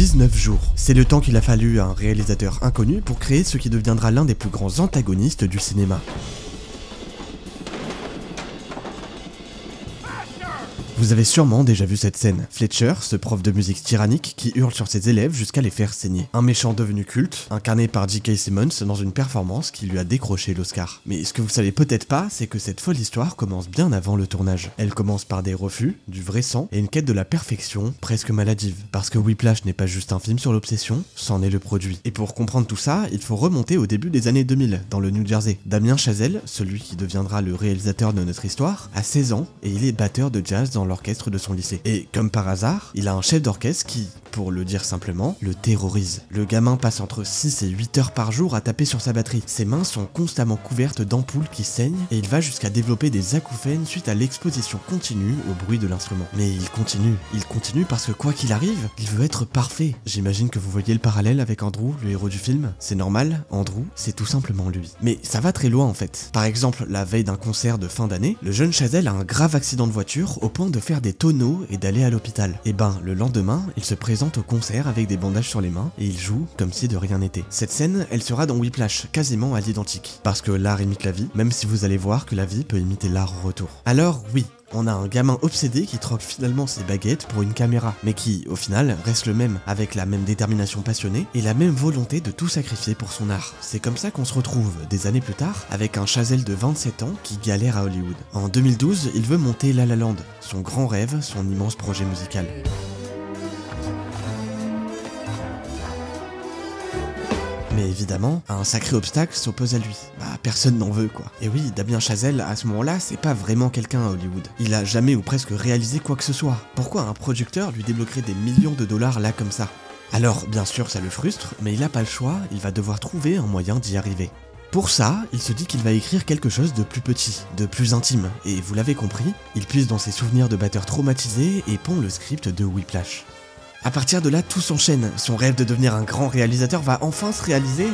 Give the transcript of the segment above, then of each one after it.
19 jours. C'est le temps qu'il a fallu à un réalisateur inconnu pour créer ce qui deviendra l'un des plus grands antagonistes du cinéma. Vous avez sûrement déjà vu cette scène. Fletcher, ce prof de musique tyrannique qui hurle sur ses élèves jusqu'à les faire saigner. Un méchant devenu culte, incarné par J.K. Simmons dans une performance qui lui a décroché l'Oscar. Mais ce que vous savez peut-être pas, c'est que cette folle histoire commence bien avant le tournage. Elle commence par des refus, du vrai sang et une quête de la perfection presque maladive. Parce que Whiplash n'est pas juste un film sur l'obsession, c'en est le produit. Et pour comprendre tout ça, il faut remonter au début des années 2000, dans le New Jersey. Damien Chazelle, celui qui deviendra le réalisateur de notre histoire, a 16 ans et il est batteur de jazz dans l'orchestre de son lycée. Et comme par hasard, il a un chef d'orchestre qui, pour le dire simplement, le terrorise. Le gamin passe entre 6 et 8 heures par jour à taper sur sa batterie. Ses mains sont constamment couvertes d'ampoules qui saignent et il va jusqu'à développer des acouphènes suite à l'exposition continue au bruit de l'instrument. Mais il continue parce que quoi qu'il arrive, il veut être parfait. J'imagine que vous voyez le parallèle avec Andrew, le héros du film. C'est normal, Andrew, c'est tout simplement lui. Mais ça va très loin en fait. Par exemple, la veille d'un concert de fin d'année, le jeune Chazelle a un grave accident de voiture au point de faire des tonneaux et d'aller à l'hôpital. Et ben, le lendemain, il se présente au concert avec des bandages sur les mains et il joue comme si de rien n'était. Cette scène, elle sera dans Whiplash, quasiment à l'identique. Parce que l'art imite la vie, même si vous allez voir que la vie peut imiter l'art au retour. Alors oui, on a un gamin obsédé qui troque finalement ses baguettes pour une caméra, mais qui, au final, reste le même, avec la même détermination passionnée et la même volonté de tout sacrifier pour son art. C'est comme ça qu'on se retrouve, des années plus tard, avec un Chazelle de 27 ans qui galère à Hollywood. En 2012, il veut monter La La Land, son grand rêve, son immense projet musical. Mais évidemment, un sacré obstacle s'oppose à lui. Bah, personne n'en veut quoi. Et oui, Damien Chazelle, à ce moment-là, c'est pas vraiment quelqu'un à Hollywood. Il a jamais ou presque réalisé quoi que ce soit. Pourquoi un producteur lui débloquerait des millions de dollars là comme ça? Alors, bien sûr, ça le frustre, mais il a pas le choix, il va devoir trouver un moyen d'y arriver. Pour ça, il se dit qu'il va écrire quelque chose de plus petit, de plus intime, et vous l'avez compris, il puise dans ses souvenirs de batteur traumatisé et pond le script de Whiplash. À partir de là, tout s'enchaîne. Son rêve de devenir un grand réalisateur va enfin se réaliser.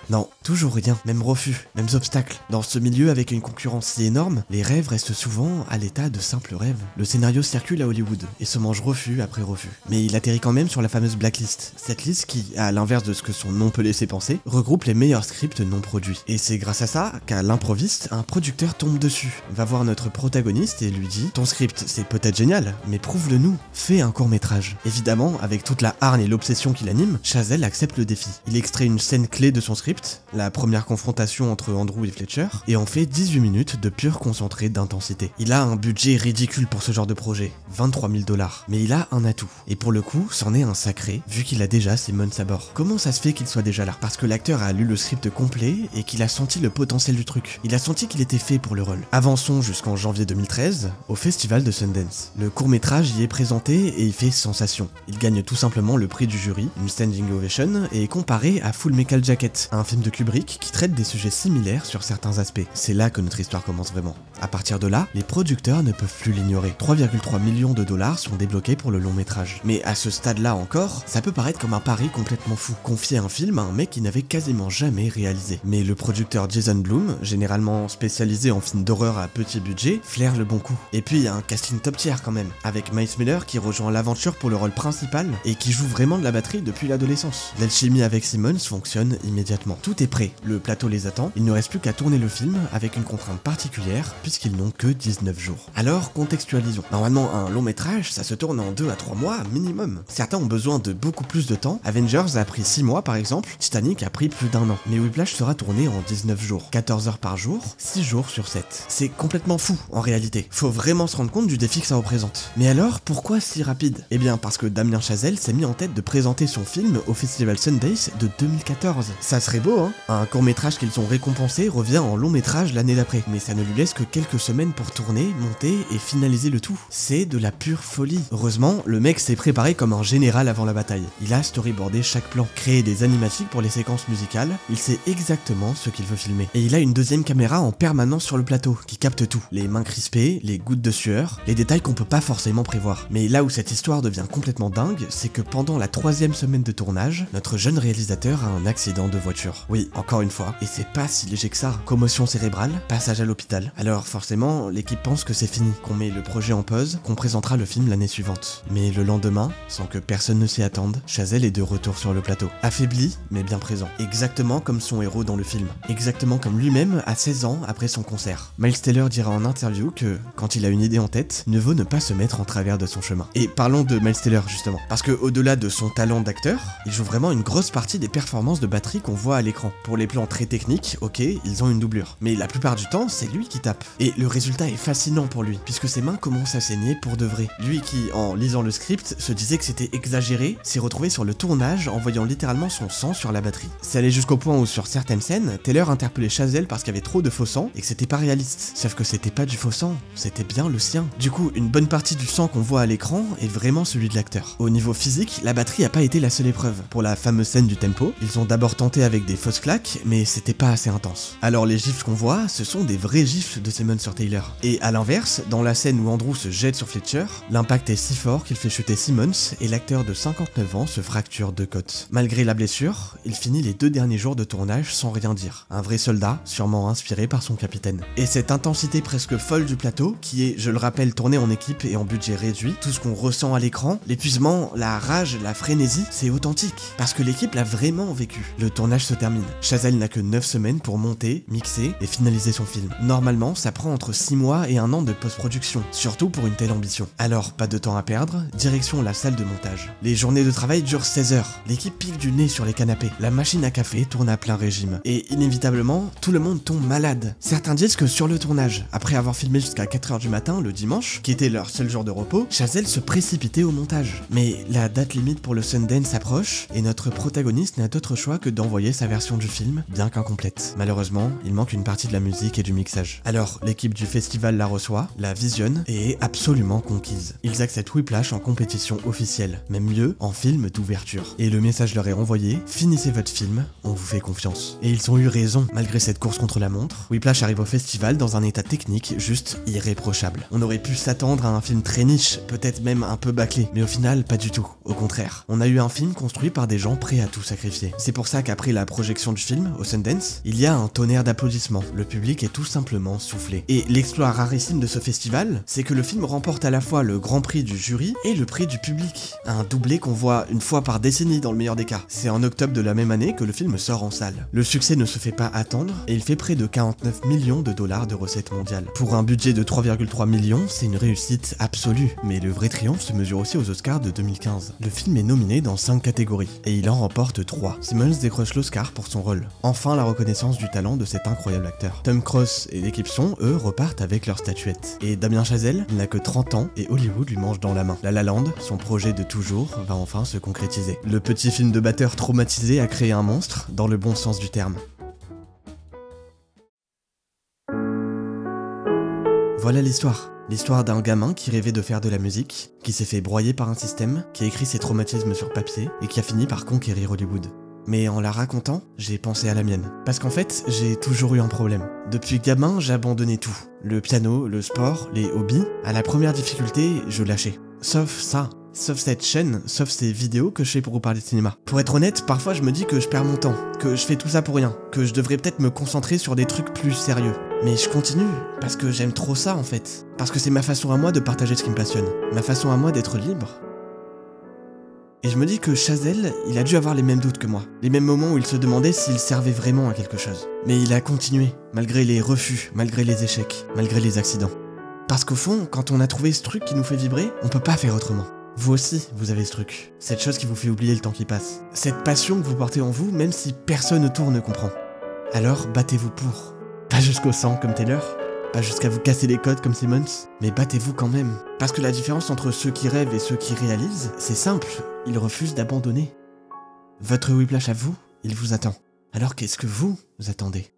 Non, toujours rien, même refus, mêmes obstacles. Dans ce milieu avec une concurrence si énorme, les rêves restent souvent à l'état de simples rêves. Le scénario circule à Hollywood et se mange refus après refus. Mais il atterrit quand même sur la fameuse blacklist. Cette liste qui, à l'inverse de ce que son nom peut laisser penser, regroupe les meilleurs scripts non produits. Et c'est grâce à ça qu'à l'improviste, un producteur tombe dessus, va voir notre protagoniste et lui dit « Ton script, c'est peut-être génial, mais prouve-le nous, fais un court-métrage ». Évidemment, avec toute la hargne et l'obsession qui l'anime, Chazelle accepte le défi. Il extrait une scène clé de son script, la première confrontation entre Andrew et Fletcher, et en fait 18 minutes de pur concentré d'intensité. Il a un budget ridicule pour ce genre de projet, 23 000 $, mais il a un atout. Et pour le coup, c'en est un sacré, vu qu'il a déjà Simmons à bord. Comment ça se fait qu'il soit déjà là? Parce que l'acteur a lu le script complet et qu'il a senti le potentiel du truc. Il a senti qu'il était fait pour le rôle. Avançons jusqu'en janvier 2013, au festival de Sundance. Le court-métrage y est présenté et il fait sensation. Il gagne tout simplement le prix du jury, une standing ovation, et est comparé à Full Metal Jacket, un film de Kubrick qui traite des sujets similaires sur certains aspects. C'est là que notre histoire commence vraiment. À partir de là, les producteurs ne peuvent plus l'ignorer. 3,3 millions de dollars sont débloqués pour le long métrage. Mais à ce stade-là encore, ça peut paraître comme un pari complètement fou. Confier un film à un mec qui n'avait quasiment jamais réalisé. Mais le producteur Jason Blum, généralement spécialisé en films d'horreur à petit budget, flaire le bon coup. Et puis il y a un casting top tier quand même, avec Miles Miller qui rejoint l'aventure pour le rôle principal et qui joue vraiment de la batterie depuis l'adolescence. L'alchimie avec Simmons fonctionne immédiatement. Tout est prêt, le plateau les attend, il ne reste plus qu'à tourner le film avec une contrainte particulière puisqu'ils n'ont que 19 jours. Alors contextualisons. Normalement un long métrage ça se tourne en 2 à 3 mois minimum. Certains ont besoin de beaucoup plus de temps, Avengers a pris 6 mois par exemple, Titanic a pris plus d'1 an. Mais Whiplash sera tourné en 19 jours, 14 heures par jour, 6 jours sur 7. C'est complètement fou en réalité, faut vraiment se rendre compte du défi que ça représente. Mais alors pourquoi si rapide? Eh bien parce que Damien Chazelle s'est mis en tête de présenter son film au festival Sundance de 2014. Ça serait beau hein. Un court-métrage qu'ils ont récompensé revient en long-métrage l'année d'après, mais ça ne lui laisse que quelques semaines pour tourner, monter et finaliser le tout. C'est de la pure folie. Heureusement, le mec s'est préparé comme un général avant la bataille. Il a storyboardé chaque plan, créé des animatiques pour les séquences musicales, il sait exactement ce qu'il veut filmer. Et il a une deuxième caméra en permanence sur le plateau, qui capte tout. Les mains crispées, les gouttes de sueur, les détails qu'on peut pas forcément prévoir. Mais là où cette histoire devient complètement dingue, c'est que pendant la 3e semaine de tournage, notre jeune réalisateur a un accident de voiture. fracture. Oui, encore une fois, et c'est pas si léger que ça. Commotion cérébrale, passage à l'hôpital. Alors forcément, l'équipe pense que c'est fini, qu'on met le projet en pause, qu'on présentera le film l'année suivante. Mais le lendemain, sans que personne ne s'y attende, Chazelle est de retour sur le plateau. Affaibli, mais bien présent. Exactement comme son héros dans le film. Exactement comme lui-même à 16 ans après son concert. Miles Teller dira en interview que, quand il a une idée en tête, ne vaut ne pas se mettre en travers de son chemin. Et parlons de Miles Teller justement. Parce que au-delà de son talent d'acteur, il joue vraiment une grosse partie des performances de batterie qu'on voit à l'écran. Pour les plans très techniques, ok, ils ont une doublure. Mais la plupart du temps, c'est lui qui tape. Et le résultat est fascinant pour lui, puisque ses mains commencent à saigner pour de vrai. Lui qui, en lisant le script, se disait que c'était exagéré, s'est retrouvé sur le tournage en voyant littéralement son sang sur la batterie. C'est allé jusqu'au point où sur certaines scènes, Teller interpellait Chazelle parce qu'il y avait trop de faux sang et que c'était pas réaliste. Sauf que c'était pas du faux sang, c'était bien le sien. Du coup, une bonne partie du sang qu'on voit à l'écran est vraiment celui de l'acteur. Au niveau physique, la batterie a pas été la seule épreuve. Pour la fameuse scène du tempo, ils ont d'abord tenté avec des fausses claques, mais c'était pas assez intense. Alors les gifs qu'on voit, ce sont des vrais gifs de Simmons sur Taylor. Et à l'inverse, dans la scène où Andrew se jette sur Fletcher, l'impact est si fort qu'il fait chuter Simmons et l'acteur de 59 ans se fracture 2 côtes. Malgré la blessure, il finit les 2 derniers jours de tournage sans rien dire. Un vrai soldat, sûrement inspiré par son capitaine. Et cette intensité presque folle du plateau, qui est, je le rappelle, tourné en équipe et en budget réduit, tout ce qu'on ressent à l'écran, l'épuisement, la rage, la frénésie, c'est authentique. Parce que l'équipe l'a vraiment vécu. Le tournage se termine. Chazelle n'a que 9 semaines pour monter, mixer et finaliser son film. Normalement, ça prend entre 6 mois et 1 an de post-production, surtout pour une telle ambition. Alors, pas de temps à perdre, direction la salle de montage. Les journées de travail durent 16 heures. L'équipe pique du nez sur les canapés. La machine à café tourne à plein régime. Et inévitablement, tout le monde tombe malade. Certains disent que sur le tournage, après avoir filmé jusqu'à 4h du matin le dimanche, qui était leur seul jour de repos, Chazelle se précipitait au montage. Mais la date limite pour le Sundance approche, et notre protagoniste n'a d'autre choix que d'envoyer sa version du film, bien qu'incomplète. Malheureusement, il manque une partie de la musique et du mixage. Alors, l'équipe du festival la reçoit, la visionne, et est absolument conquise. Ils acceptent Whiplash en compétition officielle, même mieux, en film d'ouverture. Et le message leur est envoyé, finissez votre film, on vous fait confiance. Et ils ont eu raison, malgré cette course contre la montre. Whiplash arrive au festival dans un état technique juste irréprochable. On aurait pu s'attendre à un film très niche, peut-être même un peu bâclé, mais au final, pas du tout. Au contraire, on a eu un film construit par des gens prêts à tout sacrifier. C'est pour ça qu'après la projection du film, au Sundance, il y a un tonnerre d'applaudissements. Le public est tout simplement soufflé. Et l'exploit rarissime de ce festival, c'est que le film remporte à la fois le grand prix du jury et le prix du public. Un doublé qu'on voit une fois par décennie dans le meilleur des cas. C'est en octobre de la même année que le film sort en salle. Le succès ne se fait pas attendre et il fait près de 49 millions de dollars de recettes mondiales. Pour un budget de 3,3 millions, c'est une réussite absolue. Mais le vrai triomphe se mesure aussi aux Oscars de 2015. Le film est nominé dans 5 catégories et il en remporte 3. Simmons décroche l'Oscar pour son rôle. Enfin la reconnaissance du talent de cet incroyable acteur. Tom Cruise et l'équipe son, eux, repartent avec leur statuette. Et Damien Chazelle, il n'a que 30 ans et Hollywood lui mange dans la main. La La Land, son projet de toujours, va enfin se concrétiser. Le petit film de batteur traumatisé a créé un monstre, dans le bon sens du terme. Voilà l'histoire. L'histoire d'un gamin qui rêvait de faire de la musique, qui s'est fait broyer par un système, qui a écrit ses traumatismes sur papier et qui a fini par conquérir Hollywood. Mais en la racontant, j'ai pensé à la mienne. Parce qu'en fait, j'ai toujours eu un problème. Depuis gamin, j'ai abandonné tout. Le piano, le sport, les hobbies. À la première difficulté, je lâchais. Sauf ça. Sauf cette chaîne, sauf ces vidéos que je fais pour vous parler de cinéma. Pour être honnête, parfois je me dis que je perds mon temps, que je fais tout ça pour rien, que je devrais peut-être me concentrer sur des trucs plus sérieux. Mais je continue, parce que j'aime trop ça en fait. Parce que c'est ma façon à moi de partager ce qui me passionne. Ma façon à moi d'être libre. Et je me dis que Chazelle, il a dû avoir les mêmes doutes que moi. Les mêmes moments où il se demandait s'il servait vraiment à quelque chose. Mais il a continué, malgré les refus, malgré les échecs, malgré les accidents. Parce qu'au fond, quand on a trouvé ce truc qui nous fait vibrer, on peut pas faire autrement. Vous aussi, vous avez ce truc. Cette chose qui vous fait oublier le temps qui passe. Cette passion que vous portez en vous, même si personne autour ne comprend. Alors, battez-vous pour. Pas jusqu'au sang comme Taylor, pas jusqu'à vous casser les côtes comme Simmons, mais battez-vous quand même. Parce que la différence entre ceux qui rêvent et ceux qui réalisent, c'est simple, ils refusent d'abandonner. Votre Whiplash à vous, il vous attend. Alors qu'est-ce que vous attendez ?